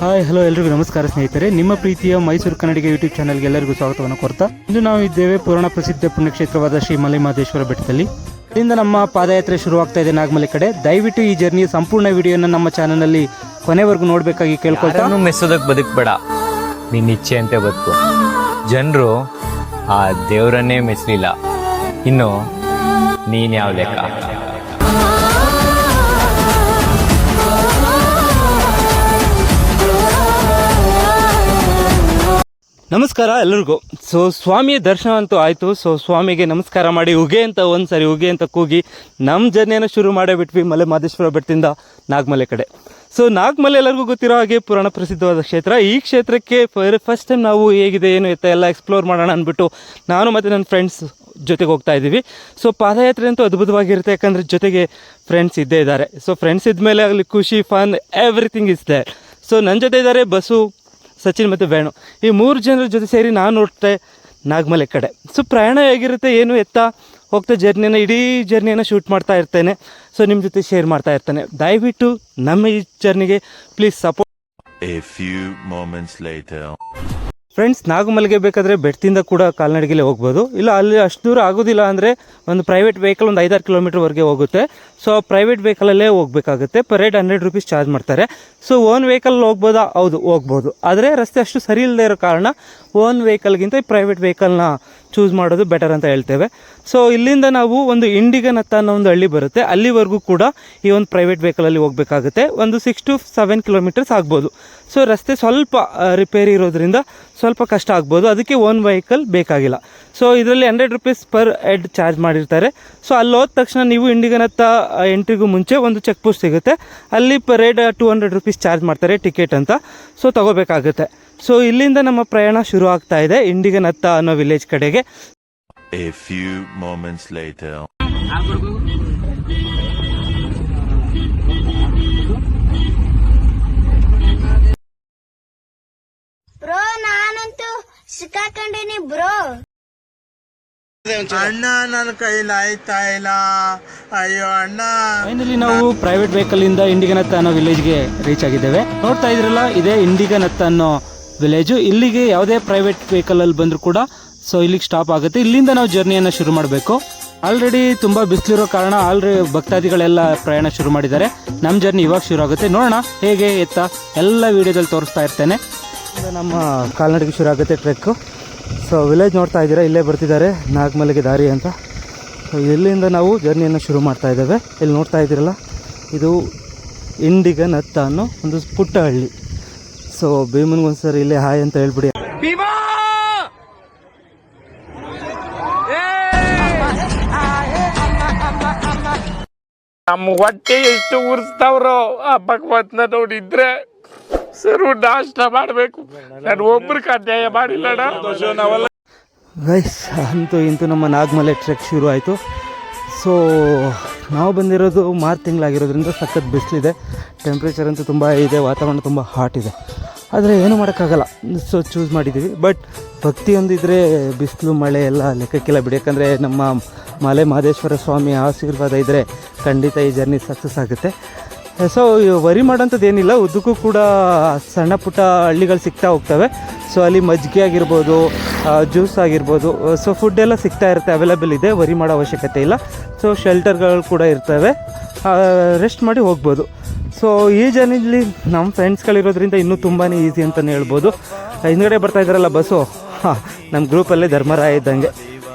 Hi hello ಎಲ್ರಿಗೂ ನಮಸ್ಕಾರ ಸ್ನೇಹಿತರೆ. ನಿಮ್ಮ ಪ್ರೀತಿಯ ಮೈಸೂರು ಕನ್ನಡಿಗ ಯೂಟ್ಯೂಬ್ ಚಾನಲ್ಗೆ ಎಲ್ಲರಿಗೂ ಸ್ವಾಗತವನ್ನು ಕೊಡ್ತಾ ಇಂದು ನಾವು ಇದ್ದೇವೆ ಪುರಾಣ ಪ್ರಸಿದ್ಧ ಪುಣ್ಯಕ್ಷೇತ್ರವಾದ ಶ್ರೀ ಮಲೆಮಹದೇಶ್ವರ ಬೆಟ್ಟದಲ್ಲಿ. ಇಲ್ಲಿಂದ ನಮ್ಮ ಪಾದಯಾತ್ರೆ ಶುರುವಾಗ್ತಾ ಇದೆ ನಾಗಮಲೆ ಕಡೆ. ದಯವಿಟ್ಟು ಈ ಜರ್ನಿಯ ಸಂಪೂರ್ಣ ವಿಡಿಯೋನ ನಮ್ಮ ಚಾನಲ್ನಲ್ಲಿ ಕೊನೆವರೆಗೂ ನೋಡಬೇಕಾಗಿ ಕೇಳ್ಕೊಳ್ತಾ. ಮೆಚ್ಚೋದಕ್ಕೆ ಬದುಕಬೇಡ, ನಿನ್ನ ಇಚ್ಛೆ ಅಂತೆ ಬದುಕು. ಜನರು ಆ ದೇವರನ್ನೇ ಮೆಚ್ಚಲಿಲ್ಲ, ಇನ್ನು ನೀನ್ ಯಾವ ಲೆಕ್ಕ? ನಮಸ್ಕಾರ ಎಲ್ಲರಿಗೂ. ಸ್ವಾಮಿಯ ದರ್ಶನ ಅಂತೂ ಆಯಿತು. ಸ್ವಾಮಿಗೆ ನಮಸ್ಕಾರ ಮಾಡಿ ಉಗೆ ಅಂತ ಒಂದ್ಸರಿ ಉಗೆ ಅಂತ ಕೂಗಿ ನಮ್ಮ ಜರ್ನಿಯನ್ನು ಶುರು ಮಾಡೇ ಬಿಟ್ವಿ ಮಲೆಮಹದೇಶ್ವರ ಬೆಟ್ಟದಿಂದ ನಾಗಮಲೆ ಕಡೆ. ನಾಗಮಲೆ ಎಲ್ಲರಿಗೂ ಗೊತ್ತಿರೋ ಹಾಗೆ ಪುರಾಣ ಪ್ರಸಿದ್ಧವಾದ ಕ್ಷೇತ್ರ. ಈ ಕ್ಷೇತ್ರಕ್ಕೆ ಫಸ್ಟ್ ಟೈಮ್ ನಾವು ಹೇಗಿದೆ ಏನು ಎತ್ತ ಎಲ್ಲ ಎಕ್ಸ್ಪ್ಲೋರ್ ಮಾಡೋಣ ಅಂದ್ಬಿಟ್ಟು ನಾನು ಮತ್ತು ನನ್ನ ಫ್ರೆಂಡ್ಸ್ ಜೊತೆಗೆ ಹೋಗ್ತಾ ಇದ್ದೀವಿ. ಪಾದಯಾತ್ರೆ ಅಂತೂ ಅದ್ಭುತವಾಗಿರುತ್ತೆ, ಯಾಕಂದರೆ ಜೊತೆಗೆ ಫ್ರೆಂಡ್ಸ್ ಇದ್ದೇ ಇದ್ದಾರೆ. ಫ್ರೆಂಡ್ಸ್ ಇದ್ಮೇಲೆ ಆಗಲಿ ಖುಷಿ, ಫನ್, ಎವ್ರಿಥಿಂಗ್ ಇಸ್ ದೇರ್. ನನ್ನ ಜೊತೆ ಇದ್ದಾರೆ ಬಸ್ಸು, ಸಚಿನ್ ಮತ್ತು ವೇಣು. ಈ 3 ಜನರ ಜೊತೆ ಸೇರಿ ನಾನು ನೋಡ್ತೆ ನಾಗಮಲೆ ಕಡೆ. ಪ್ರಯಾಣ ಹೇಗಿರುತ್ತೆ ಏನು ಎತ್ತ ಹೋಗ್ತಾ ಇಡೀ ಜರ್ನಿಯನ್ನು ಶೂಟ್ ಮಾಡ್ತಾ ಇರ್ತೇನೆ. ನಿಮ್ಮ ಜೊತೆ ಶೇರ್ ಮಾಡ್ತಾ ಇರ್ತೇನೆ. ದಯವಿಟ್ಟು ನಮ್ಮ ಈ ಜರ್ನಿಗೆ please support. A few moments later. Friends, ನಾಗಮಲೆಗೆ ಬೇಕಾದರೆ ಬೆಟ್ಟದಿಂದ ಕೂಡ ಕಾಲ್ನಡಿಗೆಲೇ ಹೋಗ್ಬೋದು. ಇಲ್ಲ ಅಲ್ಲಿ ಅಷ್ಟು ದೂರ ಆಗೋದಿಲ್ಲ ಅಂದರೆ ಒಂದು ಪ್ರೈವೇಟ್ ವೆಹಿಕಲ್ ಒಂದು 5-6 ಕಿಲೋಮೀಟರ್ವರೆಗೆ ಹೋಗುತ್ತೆ. ಪ್ರೈವೇಟ್ ವೆಹಿಕಲಲ್ಲೇ ಹೋಗಬೇಕಾಗುತ್ತೆ. ಪರ್ ಹೆಡ್ 100 ರೂಪೀಸ್ ಚಾರ್ಜ್ ಮಾಡ್ತಾರೆ. ಓನ್ ವೆಹಿಕಲ್ ಹೋಗ್ಬೋದಾ? ಹೌದು, ಹೋಗ್ಬೋದು. ಆದರೆ ರಸ್ತೆ ಅಷ್ಟು ಸರಿ ಇಲ್ಲದೆ ಇರೋ ಕಾರಣ ಓನ್ ವೆಹಿಕಲ್ಗಿಂತ ಈ ಪ್ರೈವೇಟ್ ವೆಹಿಕಲ್ನ ಚೂಸ್ ಮಾಡೋದು ಬೆಟರ್ ಅಂತ ಹೇಳ್ತೇವೆ. ಇಲ್ಲಿಂದ ನಾವು ಒಂದು ಇಂಡಿಗನತ್ತ ಅನ್ನೋ ಒಂದು ಹಳ್ಳಿ ಬರುತ್ತೆ, ಅಲ್ಲಿವರೆಗೂ ಕೂಡ ಈ ಒಂದು ಪ್ರೈವೇಟ್ ವೆಹಿಕಲಲ್ಲಿ ಹೋಗಬೇಕಾಗುತ್ತೆ. ಒಂದು 6 to 7 ಕಿಲೋಮೀಟರ್ಸ್ ಆಗ್ಬೋದು. ರಸ್ತೆ ಸ್ವಲ್ಪ ರಿಪೇರಿ ಇರೋದ್ರಿಂದ ಸ್ವಲ್ಪ ಕಷ್ಟ ಆಗ್ಬೋದು, ಅದಕ್ಕೆ ಓನ್ ವೆಹಿಕಲ್ ಬೇಕಾಗಿಲ್ಲ. ಇದರಲ್ಲಿ 100 ರೂಪೀಸ್ ಪರ್ ಹೆಡ್ ಚಾರ್ಜ್ ಮಾಡಿರ್ತಾರೆ. ಅಲ್ಲಿ ಹೋದ ತಕ್ಷಣ ನೀವು ಇಂಡಿಗನತ್ತ ಎಂಟ್ರಿಗೂ ಮುಂಚೆ ಒಂದು ಚೆಕ್ ಪೋಸ್ಟ್ ಸಿಗುತ್ತೆ, ಅಲ್ಲಿ ಪರ್ ಹೆಡ್ 200 ರೂಪೀಸ್ ಚಾರ್ಜ್ ಮಾಡ್ತಾರೆ ಟಿಕೆಟ್ ಅಂತ. ತಗೋಬೇಕಾಗುತ್ತೆ. ಇಲ್ಲಿಂದ ನಮ್ಮ ಪ್ರಯಾಣ ಶುರು ಆಗ್ತಾ ಇದೆ ಇಂಡಿಗನತ್ತ ಅನ್ನೋ ವಿಲೇಜ್ ಕಡೆಗೆ. A few moments later. Bro, ನಾನಂತೂ ಸಿಕ್ಕಾಕೊಂಡಿನಿ ಬ್ರೋ. ಅಣ್ಣ, ನನ್ನ ಕೈಲಿ ಆಯ್ತಾ ಇಲ್ಲ, ಅಯ್ಯೋ ಅಣ್ಣ. ಫೈನಲಿ ನಾವು ಪ್ರೈವೇಟ್ ವೆಹಿಕಲ್ ಇಂದ ಇಂಡಿಗನತ್ತ ಅನ್ನೋ ವಿಲೇಜ್ಗೆ ರೀಚ್ ಆಗಿದ್ದೇವೆ. ನೋಡ್ತಾ ಇದ್ರಲ್ಲ, ಇದೇ ಇಂಡಿಗನತ್ತ ಅನ್ನೋ ವಿಲೇಜು. ಇಲ್ಲಿಗೆ ಯಾವುದೇ ಪ್ರೈವೇಟ್ ವೆಹಿಕಲ್ ಅಲ್ಲಿ ಬಂದರೂ ಕೂಡ ಇಲ್ಲಿಗೆ ಸ್ಟಾಪ್ ಆಗುತ್ತೆ. ಇಲ್ಲಿಂದ ನಾವು ಜರ್ನಿಯನ್ನು ಶುರು ಮಾಡಬೇಕು. ಆಲ್ರೆಡಿ ತುಂಬ ಬಿಸಿಲಿರೋ ಕಾರಣ ಭಕ್ತಾದಿಗಳೆಲ್ಲ ಪ್ರಯಾಣ ಶುರು ಮಾಡಿದ್ದಾರೆ. ನಮ್ಮ ಜರ್ನಿ ಇವಾಗ ಶುರು ಆಗುತ್ತೆ. ನೋಡೋಣ ಹೇಗೆ ಎತ್ತ ಎಲ್ಲ ವಿಡಿಯೋದಲ್ಲಿ ತೋರಿಸ್ತಾ ಇರ್ತೇನೆ. ನಮ್ಮ ಕಾಲ್ನಡಿಗೆ ಶುರು ಆಗುತ್ತೆ ಟ್ರೆಕ್ಕು. ವಿಲೇಜ್ ನೋಡ್ತಾ ಇದ್ದೀರಾ, ಇಲ್ಲೇ ಬರ್ತಿದ್ದಾರೆ ನಾಗಮಲೆಗೆ ದಾರಿ ಅಂತ. ಇಲ್ಲಿಂದ ನಾವು ಜರ್ನಿಯನ್ನು ಶುರು ಮಾಡ್ತಾ ಇದ್ದೇವೆ. ಇಲ್ಲಿ ನೋಡ್ತಾ ಇದ್ದೀರಲ್ಲ, ಇದು ಇಂಡಿಗನತ್ತ ಅನ್ನೋ ಒಂದು ಪುಟ್ಟ ಹಳ್ಳಿ. ಭೀಮನ್ಗೊಂದ್ಸರಿ ಇಲ್ಲೇ ಹಾಯ್ ಅಂತ ಹೇಳ್ಬಿಡಿ. ನಮ್ಮ ಹೊಟ್ಟೆ ಎಷ್ಟು ಉರ್ಸ್ತಾವ್ರೋ ಆ ಭಗವಂತನ ನೋಡಿದ್ರೆ ಸರು ನಾಷ್ಟ ಮಾಡಬೇಕು. ನಾನು ಒಬ್ರಿಗೆ ಅನ್ಯಾಯ ಮಾಡಿಲ್ಲಣ್ಣ. ಗೈಸ್, ಅಂತೂ ಇಂತೂ ನಮ್ಮ ನಾಗಮಲೆ ಟ್ರೆಕ್ ಶುರು ಆಯಿತು. ನಾವು ಬಂದಿರೋದು ಮಾರ್ಚ್ ತಿಂಗಳಾಗಿರೋದ್ರಿಂದ ಸಖತ್ ಬಿಸಿಲಿದೆ. ಟೆಂಪ್ರೇಚರ್ ಅಂತೂ ತುಂಬ ಇದೆ, ವಾತಾವರಣ ತುಂಬ ಹಾಟ್ ಇದೆ. ಆದರೆ ಏನೂ ಮಾಡೋಕ್ಕಾಗಲ್ಲ, ಚೂಸ್ ಮಾಡಿದ್ದೀವಿ. ಬಟ್ ಭಕ್ತಿಯೊಂದಿದ್ರೆ ಬಿಸಿಲು ಮಳೆ ಎಲ್ಲ ಲೆಕ್ಕಕ್ಕಿಲ್ಲ ಬಿಡಿ. ಯಾಕಂದರೆ ನಮ್ಮ ಮಲೆಮಹದೇಶ್ವರ ಸ್ವಾಮಿಯ ಆಶೀರ್ವಾದ ಇದ್ದರೆ ಖಂಡಿತ ಈ ಜರ್ನಿ ಸಕ್ಸಸ್ ಆಗುತ್ತೆ. ವರಿ ಮಾಡೋಂಥದ್ದು ಏನಿಲ್ಲ, ಉದ್ದಕ್ಕೂ ಕೂಡ ಸಣ್ಣ ಪುಟ್ಟ ಹಳ್ಳಿಗಳು ಸಿಗ್ತಾ ಹೋಗ್ತವೆ. ಅಲ್ಲಿ ಮಜ್ಜಿಗೆ ಆಗಿರ್ಬೋದು, ಜ್ಯೂಸ್ ಆಗಿರ್ಬೋದು, ಫುಡ್ ಎಲ್ಲ ಸಿಗ್ತಾ ಇರುತ್ತೆ, ಅವೈಲೇಬಲ್ ಇದೆ. ವರಿ ಮಾಡೋ ಅವಶ್ಯಕತೆ ಇಲ್ಲ. ಶೆಲ್ಟರ್ಗಳು ಕೂಡ ಇರ್ತವೆ, ರೆಸ್ಟ್ ಮಾಡಿ ಹೋಗ್ಬೋದು. ಈ ಜರ್ನಿಲಿ ನಮ್ಮ ಫ್ರೆಂಡ್ಸ್ಗಳಿರೋದ್ರಿಂದ ಇನ್ನೂ ತುಂಬಾ ಈಸಿ ಅಂತಲೇ ಹೇಳ್ಬೋದು. ಹಿಂದ್ಗಡೆ ಬರ್ತಾ ಇದ್ದಾರಲ್ಲ ಬಸ್ಸು, ನಮ್ಮ ಗ್ರೂಪಲ್ಲೇ ಧರ್ಮರಾಯ ಇದ್ದಂಗೆ.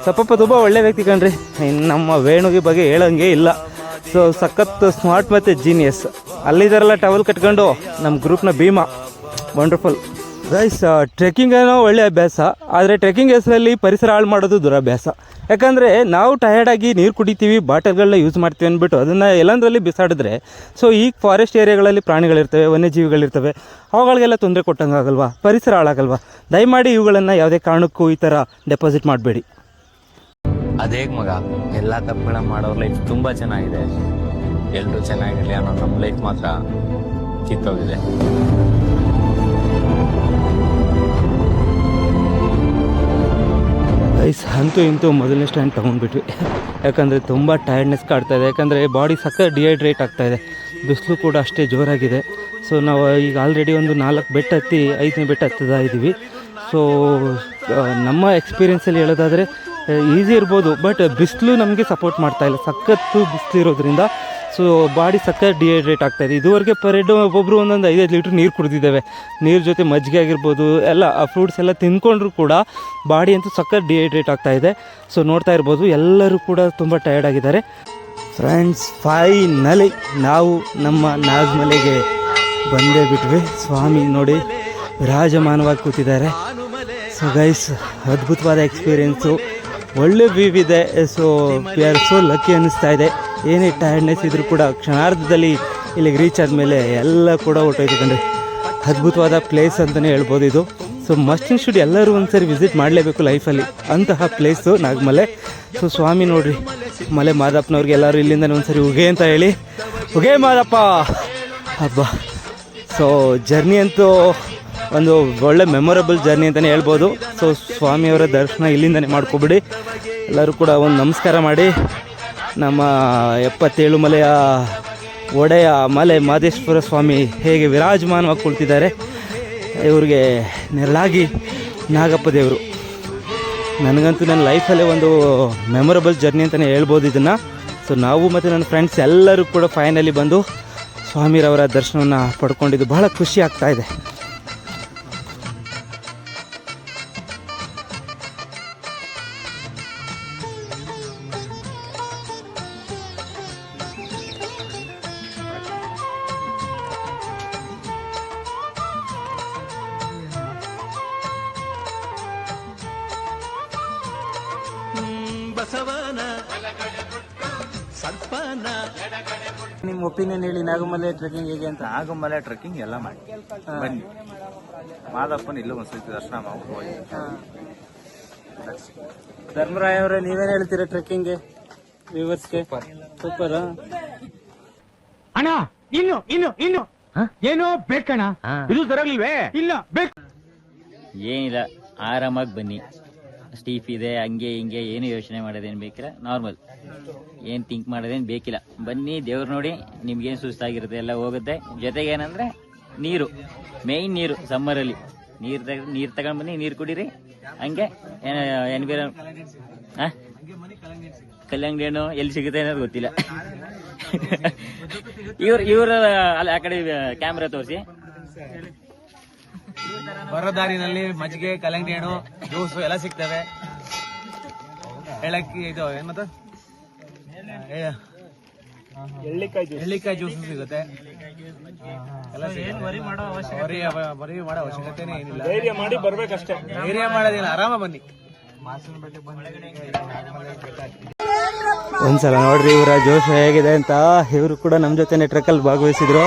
ತುಂಬ ಒಳ್ಳೆ ವ್ಯಕ್ತಿ ಕಣ್ರಿ. ನಮ್ಮ ವೇಣುಗೆ ಬಗ್ಗೆ ಹೇಳೋಂಗೆ ಇಲ್ಲ. ಸಖತ್ ಸ್ಮಾರ್ಟ್ ಮತ್ತು ಜೀನಿಯಸ್. ಅಲ್ಲಿದ್ದಾರಲ್ಲ ಟವಲ್ ಕಟ್ಕೊಂಡು ನಮ್ಮ ಗ್ರೂಪ್ನ ಭೀಮಾ, ವಂಡರ್ಫುಲ್ ಗೈಸ್. ಟ್ರೆಕ್ಕಿಂಗ್ ಏನೋ ಒಳ್ಳೆ ಅಭ್ಯಾಸ, ಆದರೆ ಟ್ರೆಕ್ಕಿಂಗ್ ಹೆಸರಲ್ಲಿ ಪರಿಸರ ಹಾಳು ಮಾಡೋದು ದುರಭ್ಯಾಸ. ಯಾಕಂದರೆ ನಾವು ಟಯರ್ಡಾಗಿ ನೀರು ಕುಡಿತೀವಿ, ಬಾಟಲ್ಗಳನ್ನ ಯೂಸ್ ಮಾಡ್ತೀವಿ ಅಂದ್ಬಿಟ್ಟು ಅದನ್ನು ಎಲ್ಲಂದ್ರಲ್ಲಿ ಬಿಸಾಡಿದ್ರೆ ಈ ಫಾರೆಸ್ಟ್ ಏರಿಯಾಗಳಲ್ಲಿ ಪ್ರಾಣಿಗಳಿರ್ತವೆ, ವನ್ಯಜೀವಿಗಳಿರ್ತವೆ, ಅವುಗಳಿಗೆಲ್ಲ ತೊಂದರೆ ಕೊಟ್ಟಂಗೆ ಆಗಲ್ವಾ, ಪರಿಸರ ಹಾಳಾಗಲ್ವಾ? ದಯಮಾಡಿ ಇವುಗಳನ್ನು ಯಾವುದೇ ಕಾರಣಕ್ಕೂ ಈ ಥರ ಡೆಪಾಸಿಟ್ ಮಾಡಬೇಡಿ. ಅದೇ ಮಗ, ಎಲ್ಲ ತಪ್ಪುಗಳನ್ನ ಮಾಡೋರ್ ಲೈಫ್ ತುಂಬಾ ಚೆನ್ನಾಗಿದೆ. ಎಲ್ಲರೂ ಚೆನ್ನಾಗಿರ್ಲಿ ಅನ್ನೋ ನಮ್ಮ ಲೈಫ್ ಮಾತ್ರ ಕಿತ್ತೋಗಿದೆ. ಅಂತೂ ಇಂತೂ ಮೊದಲನೇ ಸ್ಟ್ಯಾಂಡ್ ತೊಗೊಂಡ್ಬಿಟ್ವಿ. ಯಾಕಂದರೆ ತುಂಬ ಟಯರ್ಡ್ನೆಸ್ ಕಾಡ್ತಾಯಿದೆ. ಯಾಕಂದರೆ ಬಾಡಿ ಸಖತ್ ಡಿಹೈಡ್ರೇಟ್ ಆಗ್ತಾಯಿದೆ. ಬಿಸಿಲು ಕೂಡ ಅಷ್ಟೇ ಜೋರಾಗಿದೆ. ಸೊ ನಾವು ಈಗ ಆಲ್ರೆಡಿ ಒಂದು 4 ಬೆಟ್ಟ ಹತ್ತಿ 5ನೇ ಬೆಟ್ಟ ಹತ್ತದ ಇದ್ದೀವಿ. ಸೊ ನಮ್ಮ ಎಕ್ಸ್ಪೀರಿಯೆನ್ಸಲ್ಲಿ ಹೇಳೋದಾದರೆ ಈಸಿ ಇರ್ಬೋದು, ಬಟ್ ಬಿಸಿಲು ನಮಗೆ ಸಪೋರ್ಟ್ ಮಾಡ್ತಾಯಿಲ್ಲ. ಸಖತ್ತು ಬಿಸಿಲು ಇರೋದ್ರಿಂದ ಸೊ ಬಾಡಿ ಸಖತ್ ಡಿಹೈಡ್ರೇಟ್ ಆಗ್ತಾಯಿದೆ. ಇದುವರೆಗೆ ಪರ್ ಹೆಡ್ ಒಬ್ಬೊಬ್ಬರು ಒಂದೊಂದು 5 ಲೀಟ್ರ್ ನೀರು ಕುಡಿದಿದ್ದೇವೆ. ನೀರು ಜೊತೆ ಮಜ್ಜಿಗೆ ಆಗಿರ್ಬೋದು ಎಲ್ಲ ಆ ಫ್ರೂಟ್ಸ್ ಎಲ್ಲ ತಿಂದ್ಕೊಂಡ್ರೂ ಕೂಡ ಬಾಡಿ ಅಂತೂ ಸಖತ್ ಡಿಹೈಡ್ರೇಟ್ ಆಗ್ತಾಯಿದೆ. ಸೊ ನೋಡ್ತಾ ಇರ್ಬೋದು ಎಲ್ಲರೂ ಕೂಡ ತುಂಬ ಟಯರ್ಡ್ ಆಗಿದ್ದಾರೆ. ಫ್ರೆಂಡ್ಸ್, ಫೈನಲಿ ನಾವು ನಮ್ಮ ನಾಗಮಲೆಗೆ ಬಂದೇ ಬಿಟ್ವಿ. ಸ್ವಾಮಿ ನೋಡಿ ವಿರಾಜಮಾನವಾಗಿ ಕೂತಿದ್ದಾರೆ. ಸೊ ಗೈಸ್, ಅದ್ಭುತವಾದ ಎಕ್ಸ್ಪೀರಿಯೆನ್ಸು, ಒಳ್ಳೆ ವ್ಯೂ ಇದೆ. So we are so lucky ಅನ್ನಿಸ್ತಾ ಇದೆ. ಏನೇ ಟಯರ್ಡ್ನೆಸ್ ಇದ್ದರೂ ಕೂಡ ಕ್ಷಣಾರ್ಧದಲ್ಲಿ ಇಲ್ಲಿಗೆ ರೀಚ್ ಆದಮೇಲೆ ಎಲ್ಲ ಕೂಡ ಹೊರಟೋಯ್ತು ಕಣ್ರಿ. ಅದ್ಭುತವಾದ ಪ್ಲೇಸ್ ಅಂತಲೇ ಹೇಳ್ಬೋದು ಇದು. ಸೊ ಮಸ್ಟ್ ಆ್ಯಂಡ್ ಶುಡ್ ಎಲ್ಲರೂ ಒಂದ್ಸರಿ ವಿಸಿಟ್ ಮಾಡಲೇಬೇಕು ಲೈಫಲ್ಲಿ, ಅಂತಹ ಪ್ಲೇಸು ನಾಗಮಲೆ. ಸೊ ಸ್ವಾಮಿ ನೋಡಿರಿ, ಮಲೆ ಮಾದಪ್ಪನವ್ರಿಗೆ ಎಲ್ಲರೂ ಇಲ್ಲಿಂದ ಒಂದ್ಸರಿ ಉಗೆ ಅಂತ ಹೇಳಿ, ಉಗೆ ಮಾದಪ್ಪ ಹಬ್ಬ. ಸೊ ಜರ್ನಿ ಅಂತೂ ಒಂದು ಒಳ್ಳೆ ಮೆಮೊರಬಲ್ ಜರ್ನಿ ಅಂತಲೇ ಹೇಳ್ಬೋದು. ಸೊ ಸ್ವಾಮಿಯವರ ದರ್ಶನ ಇಲ್ಲಿಂದನೇ ಮಾಡ್ಕೊಬಿಡಿ. ಎಲ್ಲರೂ ಕೂಡ ಒಂದು ನಮಸ್ಕಾರ ಮಾಡಿ. ನಮ್ಮ 77 ಮಲೆಯ ಒಡೆಯ ಮಲೆ ಮಾದೇಶ್ವರ ಸ್ವಾಮಿ ಹೇಗೆ ವಿರಾಜಮಾನವಾಗಿ ಕುಳಿತಿದ್ದಾರೆ, ಇವ್ರಿಗೆ ನೆರಳಾಗಿ ನಾಗಪ್ಪ ದೇವರು. ನನಗಂತೂ ನನ್ನ ಲೈಫಲ್ಲೇ ಒಂದು ಮೆಮೊರಬಲ್ ಜರ್ನಿ ಅಂತಲೇ ಹೇಳ್ಬೋದು ಇದನ್ನು. ಸೊ ನಾವು ಮತ್ತು ನನ್ನ ಫ್ರೆಂಡ್ಸ್ ಎಲ್ಲರೂ ಕೂಡ ಫೈನಲಿ ಬಂದು ಸ್ವಾಮಿರವರ ದರ್ಶನವನ್ನು ಪಡ್ಕೊಂಡಿದ್ದು ಬಹಳ ಖುಷಿ ಆಗ್ತಾ ಇದೆ. ನಿಮ್ಮ ಒಪಿನಿಯನ್ ಹೇಳಿ, ನಾಗಮಲೆ ಟ್ರೆಕಿಂಗ್ ಹೇಗೆ ಅಂತ. ನಾಗಮಲೆ ಟ್ರೆಕ್ಕಿಂಗ್ ಎಲ್ಲ ಮಾಡಿ ಬನ್ನಿ, ಮಾದಪ್ಪನ ಇಲ್ಲೂ ಒಂದ್ಸತಿ ದರ್ಶನ ಮಾಡಿ. ಧರ್ಮರಾಯ ಅವರೇ, ನೀವೇನು ಹೇಳ್ತೀರಾ ಟ್ರೆಕ್ಕಿಂಗ್ಗೆ ವ್ಯೂವರ್ಸ್ಗೆ? ಸೂಪರ್ ಅಣ್ಣ. ಇನ್ನು ಏನೋ ಬೇಕಣ್ಣ, ಇದು ತರಲಿಲ್ವೇ? ಇಲ್ಲ ಬೇಕು. ಏನಿಲ್ಲ, ಆರಾಮಾಗಿ ಬನ್ನಿ. ಸ್ಟೀಫ್ ಇದೆ, ಹಂಗೆ ಹಿಂಗೆ ಏನು ಯೋಚನೆ ಮಾಡೋದೇನು ಬೇಕಿಲ್ಲ, ನಾರ್ಮಲ್. ಏನು ಥಿಂಕ್ ಮಾಡೋದೇನು ಬೇಕಿಲ್ಲ, ಬನ್ನಿ ದೇವ್ರು ನೋಡಿ. ನಿಮ್ಗೇನು ಸುಸ್ತಾಗಿರುತ್ತೆ ಎಲ್ಲ ಹೋಗುತ್ತೆ. ಜೊತೆಗೆ ಏನಂದ್ರೆ ನೀರು, ಮೇಯ್ನ್ ನೀರು. ಸಮ್ಮರಲ್ಲಿ ನೀರು ತಗೊಂಡು ಬನ್ನಿ, ನೀರು ಕುಡೀರಿ. ಹಂಗೆ ಕಲ್ಲಂಗಡಿ ಹಣ್ಣು ಎಲ್ಲಿ ಸಿಗುತ್ತೆ ಅನ್ನೋದು ಗೊತ್ತಿಲ್ಲ. ಇವ್ರ ಆ ಕಡೆ ಕ್ಯಾಮ್ರಾ ತೋರಿಸಿ. ಬರೋ ದಾರಿನಲ್ಲಿ ಮಜ್ಜಿಗೆ, ಕಲ್ಲಂಗಡಿ ಹಣ್ಣು, ಜ್ಯೂಸು ಎಲ್ಲ ಸಿಗ್ತವೆ. ಏಲಕ್ಕಿ, ಇದು ಏನ್ ಮತ್ತೆ ಎಳ್ಳಿಕಾಯಿ ಜ್ಯೂಸು ಸಿಗುತ್ತೆ. ಎಲ್ಲ ಬರೀ ಮಾಡೋ ಅವಶ್ಯಕತೆನೇ ಏನಿಲ್ಲ. ಧೈರ್ಯ ಮಾಡಿ ಬರ್ಬೇಕಷ್ಟೇ. ಧೈರ್ಯ ಮಾಡೋದಿಲ್ಲ, ಆರಾಮ ಬನ್ನಿ. ಒಂದ್ಸಲ ನೋಡ್ರಿ ಇವರ ಜೋಶ್ ಹೇಗಿದೆ ಅಂತ. ಇವರು ಕೂಡ ನಮ್ಮ ಜೊತೆ ಟ್ರೆಕ್ಕಲ್ಲಿ ಭಾಗವಹಿಸಿದ್ರು.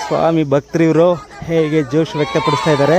ಸ್ವಾಮಿ ಭಕ್ತರು ಇವರು ಹೇಗೆ ಜೋಶ್ ವ್ಯಕ್ತಪಡಿಸ್ತಾ ಇದ್ದಾರೆ.